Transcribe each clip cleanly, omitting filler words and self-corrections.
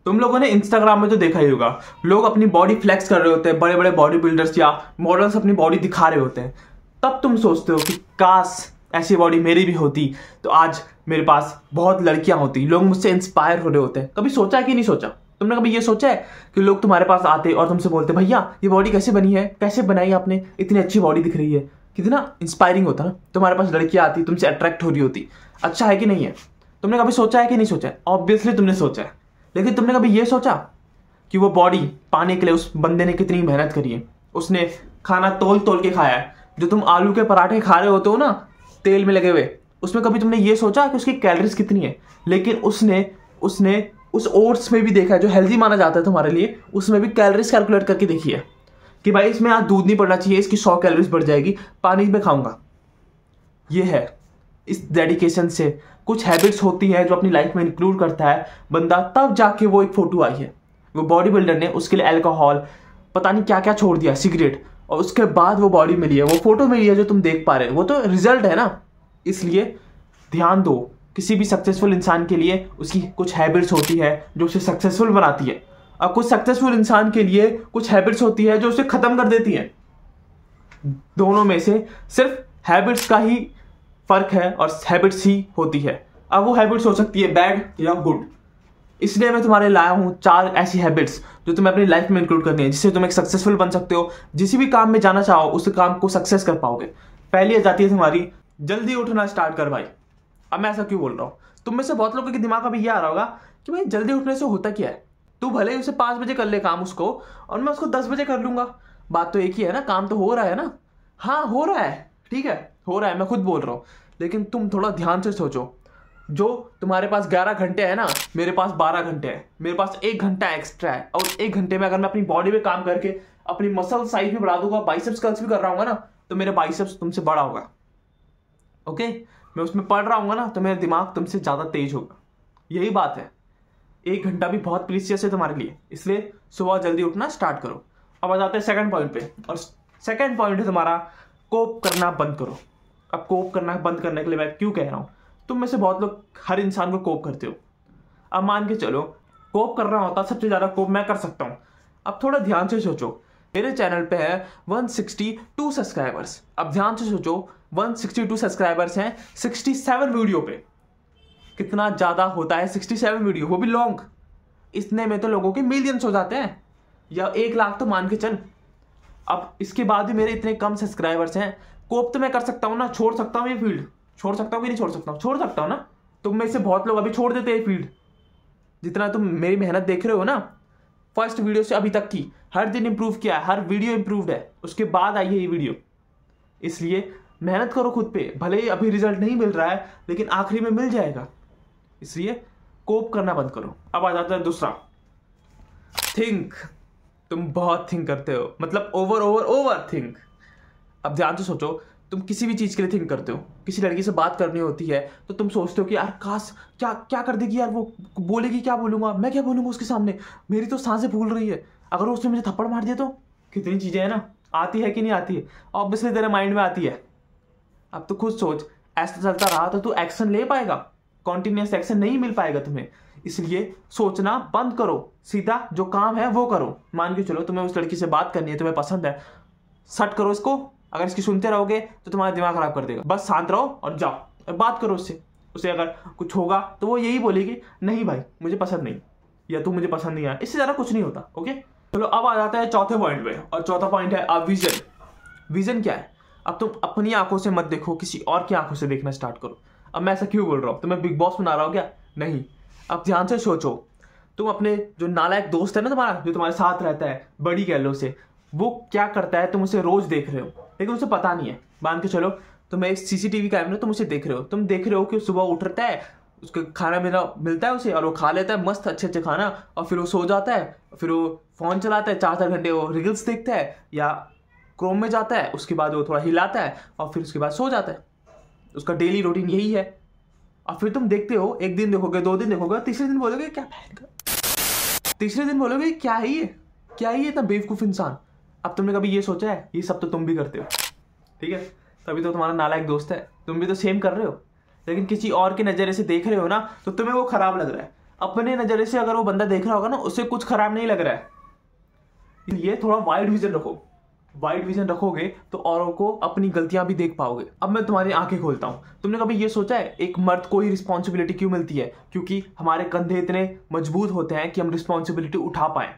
तुम लोगों ने इंस्टाग्राम में तो देखा ही होगा, लोग अपनी बॉडी फ्लेक्स कर रहे होते हैं, बड़े बड़े बॉडी बिल्डर्स या मॉडल्स अपनी बॉडी दिखा रहे होते हैं। तब तुम सोचते हो कि काश ऐसी बॉडी मेरी भी होती तो आज मेरे पास बहुत लड़कियां होती, लोग मुझसे इंस्पायर हो रहे होते हैं। कभी सोचा है कि नहीं सोचा? तुमने कभी ये सोचा है कि लोग तुम्हारे पास आते और तुमसे बोलते भैया ये बॉडी कैसे बनी है, कैसे बनाई आपने, इतनी अच्छी बॉडी दिख रही है। कितना इंस्पायरिंग होता ना। तुम्हारे पास लड़कियां आती, तुमसे अट्रैक्ट हो रही होती। अच्छा है कि नहीं है? तुमने कभी सोचा है कि नहीं सोचा है? ऑब्वियसली तुमने सोचा है, लेकिन तुमने कभी ये सोचा कि वो बॉडी पाने के लिए उस बंदे ने कितनी मेहनत करी है? उसने खाना तोल तोल के खाया है। जो तुम आलू के पराठे खा रहे होते हो ना तेल में लगे हुए, उसमें कभी तुमने ये सोचा कि उसकी कैलोरीज कितनी है? लेकिन उसने उस ओट्स में भी देखा है जो हेल्दी माना जाता है तुम्हारे लिए, उसमें भी कैलोरीज कैलकुलेट करके देखी है कि भाई इसमें आज दूध नहीं पड़ना चाहिए, इसकी 100 कैलोरीज बढ़ जाएगी, पानी में खाऊंगा। ये है इस डेडिकेशन से। कुछ हैबिट्स होती हैं जो अपनी लाइफ में इंक्लूड करता है बंदा, तब जाके वो एक फोटो आई है। वो बॉडी बिल्डर ने उसके लिए अल्कोहल पता नहीं क्या क्या छोड़ दिया, सिगरेट, और उसके बाद वो बॉडी मिली है, वो फोटो मिली है जो तुम देख पा रहे हो, वो तो रिजल्ट है ना। इसलिए ध्यान दो, किसी भी सक्सेसफुल इंसान के लिए उसकी कुछ हैबिट्स होती है जो उसे सक्सेसफुल बनाती है, और कुछ सक्सेसफुल इंसान के लिए कुछ हैबिट्स होती है जो उसे खत्म कर देती है। दोनों में से सिर्फ हैबिट्स का ही फर्क है और हैबिट्स ही होती है। अब वो हैबिट्स हो सकती है बैड या गुड। इसलिए मैं तुम्हारे लाया हूं 4 ऐसी हैबिट्स जो तुम्हें अपनी लाइफ में इंक्लूड करनी है, जिससे तुम एक सक्सेसफुल बन सकते हो। जिस भी काम में जाना चाहो उस काम को सक्सेस कर पाओगे। पहली आ जाती है तुम्हारी, जल्दी उठना स्टार्ट कर भाई। अब मैं ऐसा क्यों बोल रहा हूं? तुम में से बहुत लोगों के दिमाग में ये आ रहा होगा कि भाई जल्दी उठने से होता क्या है? तू भले ही उसे 5 बजे कर ले काम उसको, और मैं उसको 10 बजे कर लूंगा। बात तो एक ही है ना, काम तो हो रहा है ना। हाँ हो रहा है, ठीक है हो रहा है, मैं खुद बोल रहा हूं। लेकिन तुम थोड़ा ध्यान से सोचो, जो तुम्हारे पास 11 घंटे है ना, मेरे पास 12 घंटे है, मेरे पास 1 घंटा एक्स्ट्रा है। और 1 घंटे में अगर मैं अपनी बॉडी पे काम करके अपनी मसल साइज भी बढ़ा दूंगा, बाइसेप्स कर्ल्स भी कर रहा हूँ ना, तो मेरे बाइसेप्स तुमसे बड़ा होगा। ओके, मैं उसमें पढ़ रहा हूँ ना, तो मेरा दिमाग तुमसे ज्यादा तेज होगा। यही बात है। 1 घंटा भी बहुत प्रीशियस है तुम्हारे लिए, इसलिए सुबह जल्दी उठना स्टार्ट करो। अब आ जाते हैं सेकंड पॉइंट पे, और सेकंड पॉइंट है तुम्हारा कोप करना बंद करो। अब कोप करना बंद करने के लिए मैं क्यों कह रहा हूँ? तुम में से बहुत लोग हर इंसान को कोप करते हो। अब मान के चलो कोप करना होता, सबसे ज्यादा कोप मैं कर सकता हूँ। अब थोड़ा ध्यान से सोचो, मेरे चैनल पे है 162 सब्सक्राइबर्स। अब ध्यान से सोचो, 162 सब्सक्राइबर्स हैं 67 वीडियो पे। कितना ज्यादा होता है 67 वीडियो, वो भी लॉन्ग। इतने में तो लोगों के मिलियंस हो जाते हैं, या 1 लाख तो मान के चल। अब इसके बाद भी मेरे इतने कम सब्सक्राइबर्स हैं, कोप तो मैं कर सकता हूँ ना, छोड़ सकता हूँ ये फील्ड। छोड़ सकता हूँ कि नहीं छोड़ सकता हूँ? छोड़ सकता हूँ ना। तुम में से बहुत लोग अभी छोड़ देते हैं फील्ड। जितना तुम मेरी मेहनत देख रहे हो ना, फर्स्ट वीडियो से अभी तक की, हर दिन इंप्रूव किया है, हर वीडियो इंप्रूव्ड है, उसके बाद आई है ये वीडियो। इसलिए मेहनत करो खुद पे, भले ही अभी रिजल्ट नहीं मिल रहा है लेकिन आखिरी में मिल जाएगा। इसलिए कोप करना बंद करो। अब आ जाता है दूसरा, थिंक। तुम बहुत थिंक करते हो, मतलब ओवर थिंक। अब ध्यान से सोचो, तुम किसी भी चीज के लिए थिंक करते हो। किसी लड़की से बात करनी होती है तो तुम सोचते हो कि यार काश क्या क्या कर देगी यार, वो बोलेगी क्या बोलूंगा, मैं क्या बोलूंगा उसके सामने, मेरी तो सांसें फूल रही है, अगर उसने मुझे थप्पड़ मार दिया तो। कितनी चीजें है ना, आती है कि नहीं आती है? ऑब्वियसली तेरे माइंड में आती है। अब तो खुद सोच, ऐसा चलता रहा तो तू एक्शन ले पाएगा? कॉन्टिन्यूस एक्शन नहीं मिल पाएगा तुम्हें। इसलिए सोचना बंद करो, सीधा जो काम है वो करो। मान के चलो तुम्हें उस लड़की से बात करनी है, तुम्हें पसंद है, सट करो इसको। अगर इसकी सुनते रहोगे तो तुम्हारा दिमाग खराब कर देगा। बस शांत रहो और जाओ और बात करो उससे। उसे अगर कुछ होगा तो वो यही बोलेगी, नहीं भाई मुझे पसंद नहीं, या तू मुझे पसंद नहीं आया। इससे ज्यादा कुछ नहीं होता। ओके, चलो अब आ जाता है चौथे पॉइंट पे, और चौथा पॉइंट है विजन। विजन क्या है? अब तुम अपनी आंखों से मत देखो, किसी और की आंखों से देखना स्टार्ट करो। अब मैं ऐसा क्यों बोल रहा हूँ? तुम्हें बिग बॉस बना रहा हूँ क्या? नहीं। अब ध्यान से सोचो, तुम अपने जो नालायक दोस्त है ना तुम्हारा, जो तुम्हारे साथ रहता है, बड़ी कह लो उसे, वो क्या करता है तुम उसे रोज देख रहे हो लेकिन उसे पता नहीं है। मान के चलो तुम्हें एक सीसीटीवी कैमरा, तुम उसे देख रहे हो, तुम देख रहे हो कि सुबह उठता है, उसको खाना मिलता है उसे, और वो खा लेता है मस्त अच्छे खाना, और फिर वो सो जाता है, फिर वो फोन चलाता है 4-4 घंटे, वो रील्स देखता है या क्रोम में जाता है, उसके बाद वो थोड़ा हिलाता है और फिर उसके बाद सो जाता है। उसका डेली रूटीन यही है। और फिर तुम देखते हो, 1 दिन देखोगे, 2 दिन देखोगे, तीसरे दिन बोलोगे क्या तीसरे दिन बोलोगे क्या है ये इतना बेवकूफ इंसान। अब तुमने कभी ये सोचा है? ये सब तो तुम भी करते हो, ठीक है? तभी तो तुम्हारा नालायक दोस्त है, तुम भी तो सेम कर रहे हो। लेकिन किसी और के नजरिए से देख रहे हो ना, तो तुम्हें वो खराब लग रहा है। अपने नज़रिए से अगर वो बंदा देख रहा होगा ना, उसे कुछ खराब नहीं लग रहा है। ये थोड़ा वाइड विजन रखो। वाइड विजन रखोगे तो औरों को अपनी गलतियां भी देख पाओगे। अब मैं तुम्हारी आंखें खोलता हूं। तुमने कभी ये सोचा है एक मर्द को ही रिस्पॉन्सिबिलिटी क्यों मिलती है? क्योंकि हमारे कंधे इतने मजबूत होते हैं कि हम रिस्पॉन्सिबिलिटी उठा पाए।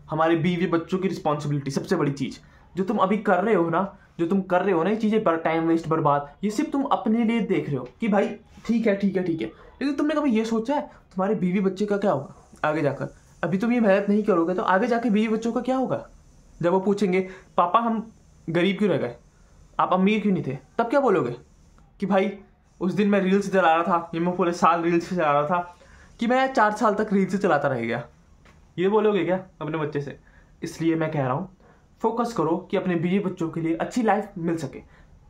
हमारे बीवी बच्चों की रिस्पॉन्सिबिलिटी सबसे बड़ी चीज जो तुम अभी कर रहे हो ना, ये चीजें टाइम वेस्ट बर्बाद, ये सिर्फ तुम अपने लिए देख रहे हो कि भाई ठीक है ठीक है ठीक है। लेकिन तुमने कभी ये सोचा है तुम्हारे बीवी बच्चे का क्या होगा आगे जाकर? अभी तुम ये मेहनत नहीं करोगे तो आगे जाके बीवी बच्चों का क्या होगा? जब वो पूछेंगे पापा हम गरीब क्यों रह गए, आप अमीर क्यों नहीं थे, तब क्या बोलोगे? कि भाई उस दिन मैं रील्स चला रहा था, ये मैं पूरे साल रील्स चला रहा था, कि मैं 4 साल तक रील्स चलाता रह गया। ये बोलोगे क्या अपने बच्चे से? इसलिए मैं कह रहा हूँ फोकस करो कि अपने बीवी बच्चों के लिए अच्छी लाइफ मिल सके।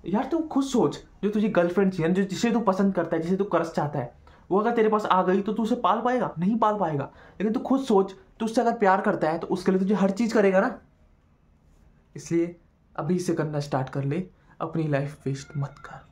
यार तुम खुद सोच, जो तुझे गर्लफ्रेंड चाहिए, जो जिसे तू पसंद करता है, जिसे तू क्रश चाहता है, वो अगर तेरे पास आ गई तो तू उसे पाल पाएगा? नहीं पाल पाएगा। लेकिन तू खुद सोच, तू उससे अगर प्यार करता है तो उसके लिए तुझे हर चीज़ करेगा ना। इसलिए अभी से करना स्टार्ट कर ले, अपनी लाइफ वेस्ट मत कर।